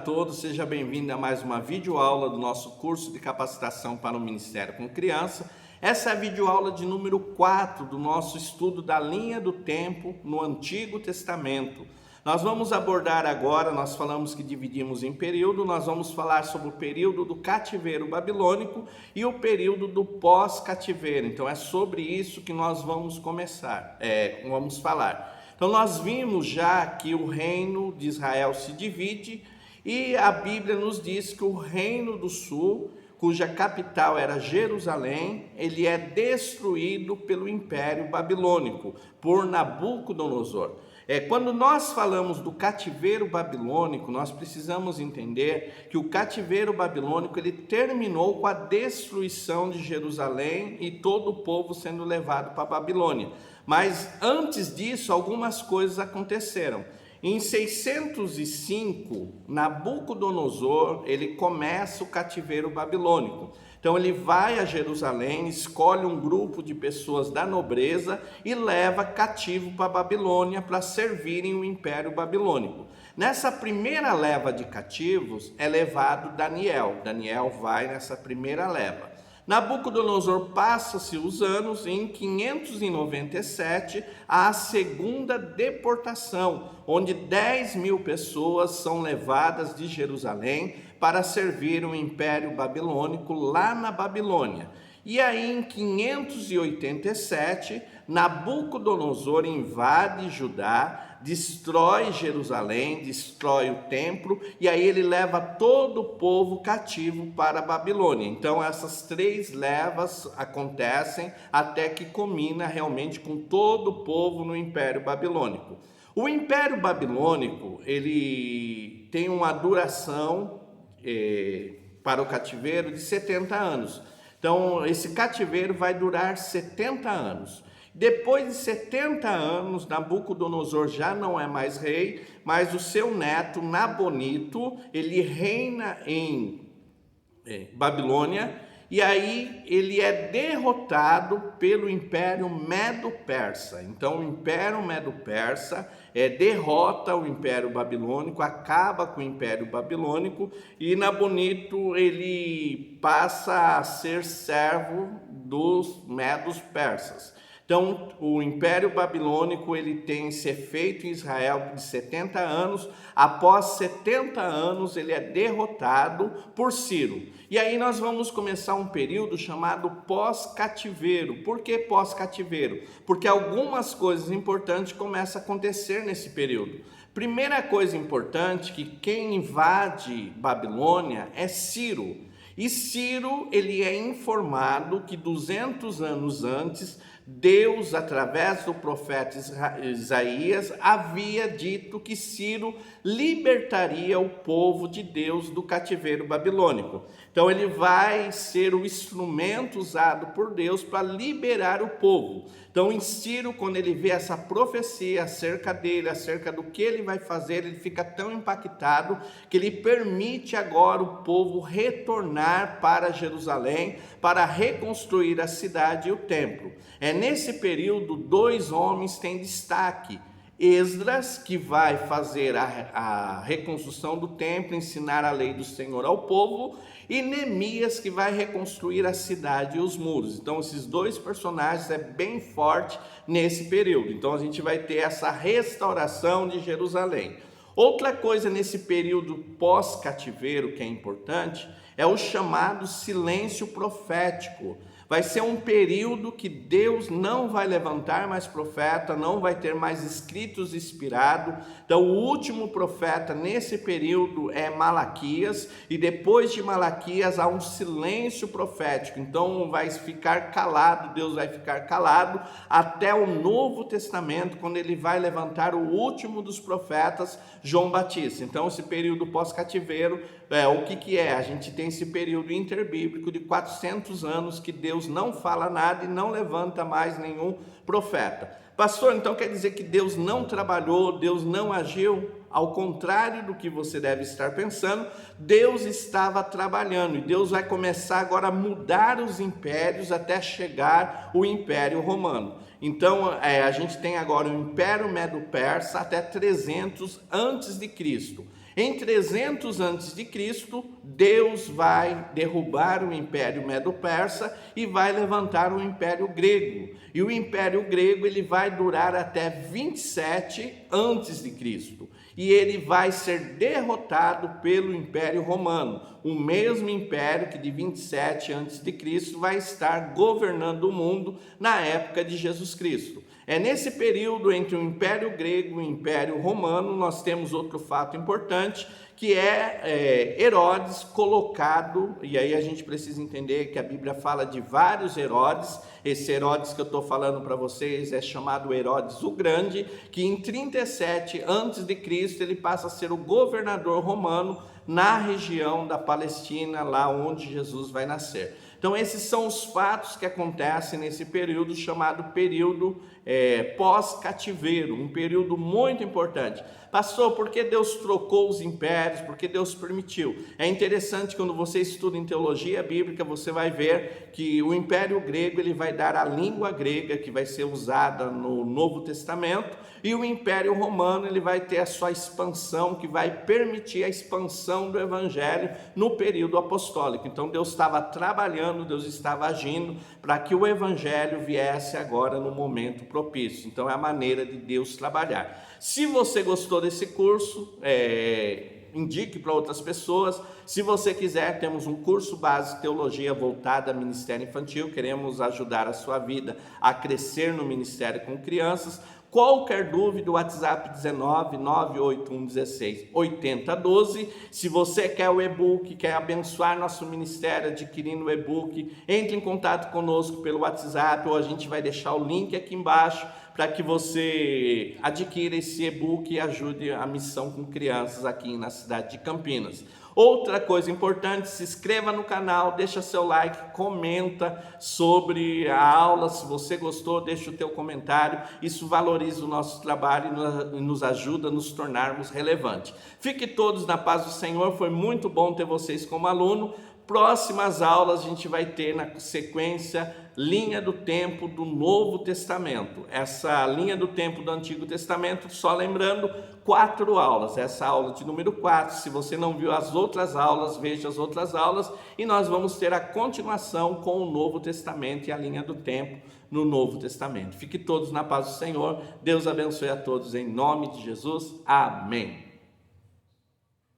A todos, seja bem-vindo a mais uma videoaula do nosso curso de capacitação para o Ministério com Criança. Essa é a videoaula de número 4 do nosso estudo da linha do tempo no Antigo Testamento. Nós vamos abordar agora, nós falamos que dividimos em período, nós vamos falar sobre o período do cativeiro babilônico e o período do pós-cativeiro. Então é sobre isso que nós vamos falar. Então nós vimos já que o reino de Israel se divide e a Bíblia nos diz que o reino do sul, cuja capital era Jerusalém, ele é destruído pelo Império Babilônico, por Nabucodonosor. Quando nós falamos do cativeiro babilônico, nós precisamos entender que o cativeiro babilônico ele terminou com a destruição de Jerusalém e todo o povo sendo levado para a Babilônia. Mas antes disso, algumas coisas aconteceram. Em 605, Nabucodonosor, ele começa o cativeiro babilônico. Então ele vai a Jerusalém, escolhe um grupo de pessoas da nobreza e leva cativo para a Babilônia para servirem o Império Babilônico. Nessa primeira leva de cativos é levado Daniel. Daniel vai nessa primeira leva. Nabucodonosor passa-se os anos e em 597 há a segunda deportação, onde 10.000 pessoas são levadas de Jerusalém para servir o Império Babilônico lá na Babilônia. E aí em 587, Nabucodonosor invade Judá, destrói Jerusalém, destrói o templo, e aí ele leva todo o povo cativo para a Babilônia. Então essas três levas acontecem até que culmina realmente com todo o povo no Império Babilônico. O Império Babilônico, ele tem uma duração para o cativeiro de 70 anos. Então esse cativeiro vai durar 70 anos. Depois de 70 anos, Nabucodonosor já não é mais rei, mas o seu neto, Nabonito, ele reina em Babilônia, e aí ele é derrotado pelo Império Medo-Persa. Então o Império Medo-Persa derrota o Império Babilônico, acaba com o Império Babilônico, e Nabonito ele passa a ser servo dos Medos-Persas. Então, o Império Babilônico ele tem esse efeito em Israel de 70 anos. Após 70 anos, ele é derrotado por Ciro. E aí nós vamos começar um período chamado pós-cativeiro. Por que pós-cativeiro? Porque algumas coisas importantes começam a acontecer nesse período. Primeira coisa importante, que quem invade Babilônia é Ciro. E Ciro, ele é informado que 200 anos antes, Deus, através do profeta Isaías, havia dito que Ciro libertaria o povo de Deus do cativeiro babilônico. Então ele vai ser o instrumento usado por Deus para liberar o povo. Então em Ciro, quando ele vê essa profecia acerca dele, acerca do que ele vai fazer, ele fica tão impactado que ele permite agora o povo retornar para Jerusalém para reconstruir a cidade e o templo. Nesse período, dois homens têm destaque. Esdras, que vai fazer a reconstrução do templo, ensinar a lei do Senhor ao povo, e Neemias, que vai reconstruir a cidade e os muros. Então esses dois personagens bem forte nesse período. Então a gente vai ter essa restauração de Jerusalém. Outra coisa nesse período pós-cativeiro que é importante é o chamado silêncio profético. Vai ser um período que Deus não vai levantar mais profeta, não vai ter mais escritos inspirados. Então o último profeta nesse período é Malaquias, e depois de Malaquias há um silêncio profético. Então vai ficar calado, Deus vai ficar calado até o Novo Testamento, quando ele vai levantar o último dos profetas, João Batista. Então esse período pós-cativeiro, o que é? A gente tem esse período interbíblico de 400 anos que Deus não fala nada e não levanta mais nenhum profeta. Pastor, então quer dizer que Deus não trabalhou, Deus não agiu? Ao contrário do que você deve estar pensando, Deus estava trabalhando e Deus vai começar agora a mudar os impérios até chegar o Império Romano. Então a gente tem agora o Império Medo-Persa até 300 a.C. Em 300 a.C., Deus vai derrubar o Império Medo-Persa e vai levantar o Império Grego. E o Império Grego ele vai durar até 27 a.C. E ele vai ser derrotado pelo Império Romano, o mesmo império que de 27 a.C. vai estar governando o mundo na época de Jesus Cristo. É nesse período entre o Império Grego e o Império Romano, nós temos outro fato importante, que é Herodes colocado, e aí a gente precisa entender que a Bíblia fala de vários Herodes. Esse Herodes que eu estou falando para vocês é chamado Herodes o Grande, que em 37 a.C. ele passa a ser o governador romano na região da Palestina, lá onde Jesus vai nascer. Então esses são os fatos que acontecem nesse período chamado período pós-cativeiro, um período muito importante. Pastor, por que Deus trocou os impérios? Por que Deus permitiu? É interessante, quando você estuda em teologia bíblica, você vai ver que o Império Grego ele vai dar a língua grega que vai ser usada no Novo Testamento, e o Império Romano ele vai ter a sua expansão, que vai permitir a expansão do Evangelho no período apostólico. Então Deus estava trabalhando, Deus estava agindo para que o Evangelho viesse agora no momento propício. Então é a maneira de Deus trabalhar. Se você gostou desse curso, indique para outras pessoas. Se você quiser, temos um curso básico de teologia voltado a ministério infantil. Queremos ajudar a sua vida a crescer no ministério com crianças. Qualquer dúvida, o WhatsApp 19 981 16 80 12. Se você quer o e-book, quer abençoar nosso ministério adquirindo o e-book, entre em contato conosco pelo WhatsApp, ou a gente vai deixar o link aqui embaixo para que você adquira esse e-book e ajude a missão com crianças aqui na cidade de Campinas. Outra coisa importante, se inscreva no canal, deixa seu like, comenta sobre a aula. Se você gostou, deixa o teu comentário. Isso valoriza o nosso trabalho e nos ajuda a nos tornarmos relevantes. Fiquem todos na paz do Senhor, foi muito bom ter vocês como aluno. Próximas aulas a gente vai ter na sequência linha do tempo do Novo Testamento. Essa linha do tempo do Antigo Testamento, só lembrando, 4 aulas. Essa aula de número 4, se você não viu as outras aulas, veja as outras aulas, e nós vamos ter a continuação com o Novo Testamento e a linha do tempo no Novo Testamento. Fiquem todos na paz do Senhor. Deus abençoe a todos em nome de Jesus. Amém.